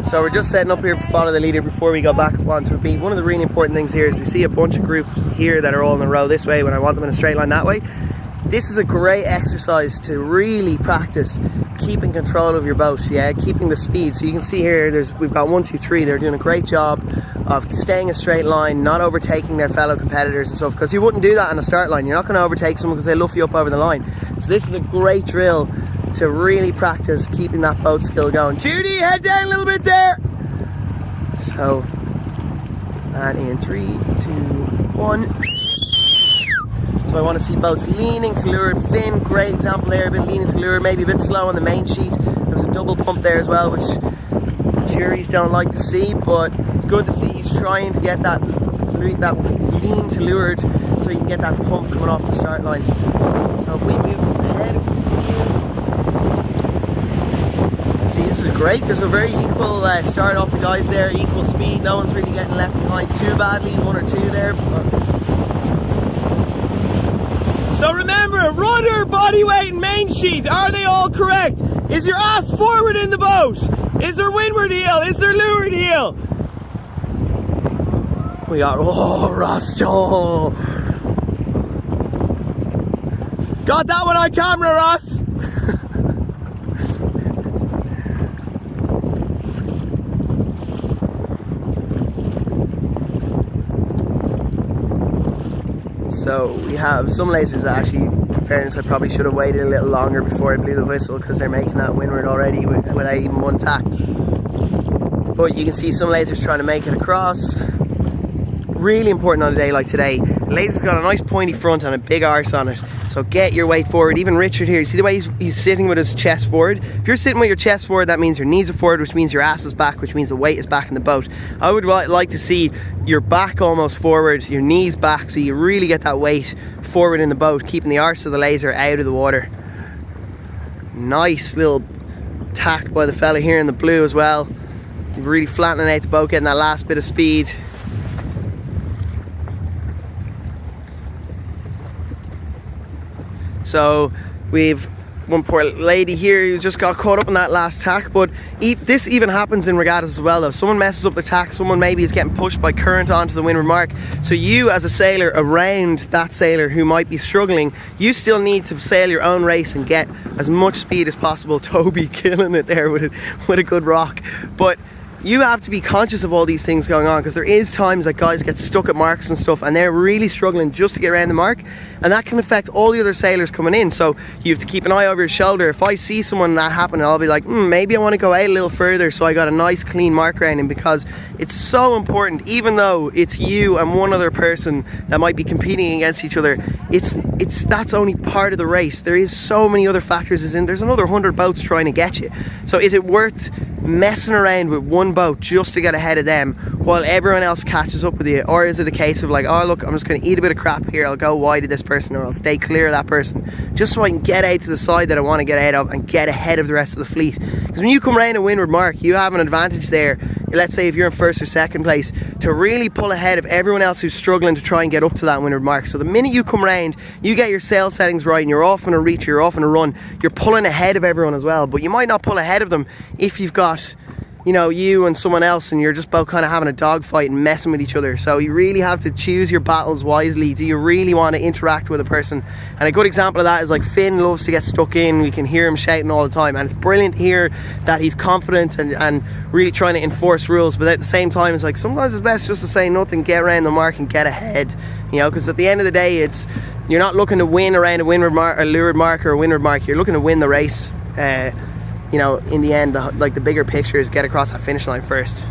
So we're just setting up here for follow the leader before we go back up onto a beat. One of the really important things here is we see a bunch of groups here that are all in a row this way when I want them in a straight line that way. This is a great exercise to really practice keeping control of your boat, yeah, keeping the speed. So you can see here, we've got 1, 2, 3. They're doing a great job of staying a straight line, not overtaking their fellow competitors and stuff, because you wouldn't do that on a start line. You're not going to overtake someone because they luff you up over the line. So this is a great drill to really practice keeping that boat skill going. Judy, head down a little bit there. So, and in 3, 2, 1. So I want to see boats leaning to lure. Finn, great example there, a bit leaning to lure, maybe a bit slow on the main sheet. There was a double pump there as well, which juries don't like to see, but it's good to see he's trying to get that lean to lured so you can get that pump coming off the start line. So if we move ahead, see, this is great. There's a very equal start off the guys there, equal speed. No one's really getting left behind too badly, 1 or 2 there. So remember, rudder, body weight and main sheet, are they all correct? Is your ass forward in the boat? Is there windward heel? Is there leeward heel? We got, oh, Ross, oh. Got that one on camera, Ross. So we have some lasers that actually, in fairness, I probably should have waited a little longer before I blew the whistle because they're making that windward already without even one tack. But you can see some lasers trying to make it across. Really important on a day like today. The laser's got a nice pointy front and a big arse on it. So get your weight forward. Even Richard here, you see the way he's sitting with his chest forward? If you're sitting with your chest forward, that means your knees are forward, which means your ass is back, which means the weight is back in the boat. I would like to see your back almost forward, your knees back, so you really get that weight forward in the boat, keeping the arse of the laser out of the water. Nice little tack by the fella here in the blue as well. Really flattening out the boat, getting that last bit of speed. So we've one poor lady here who's just got caught up in that last tack, but this even happens in regattas as well though. Someone messes up the tack, someone maybe is getting pushed by current onto the windward mark. So you as a sailor around that sailor who might be struggling, you still need to sail your own race and get as much speed as possible. Toby killing it there with a good rock. But you have to be conscious of all these things going on, because there is times that guys get stuck at marks and stuff and they're really struggling just to get around the mark, and that can affect all the other sailors coming in. So you have to keep an eye over your shoulder. If I see someone that happen, I'll be like, maybe I want to go out a little further so I got a nice clean mark around him, because it's so important. Even though it's you and one other person that might be competing against each other, that's only part of the race. There is so many other factors. There's another 100 boats trying to get you. So is it worth messing around with one boat just to get ahead of them while everyone else catches up with you? Or is it a case of like, oh look, I'm just going to eat a bit of crap here, I'll go wide of this person, or I'll stay clear of that person just so I can get out to the side that I want to get out of and get ahead of the rest of the fleet? Because when you come around a windward mark, you have an advantage there. Let's say if you're in first or second place, to really pull ahead of everyone else who's struggling to try and get up to that windward mark. So the minute you come around, you get your sail settings right and you're off on a reach, you're off on a run, you're pulling ahead of everyone as well. But you might not pull ahead of them if you've got, you know, you and someone else and you're just both kind of having a dogfight and messing with each other. So you really have to choose your battles wisely. Do you really want to interact with a person? And a good example of that is like Finn loves to get stuck in. We can hear him shouting all the time, and it's brilliant to hear that he's confident and really trying to enforce rules. But at the same time, it's like sometimes it's best just to say nothing, get around the mark and get ahead, you know, because at the end of the day, you're not looking to win around a windward mark or leeward mark or a windward mark. You're looking to win the race. You know, in the end, like the bigger picture is get across that finish line first.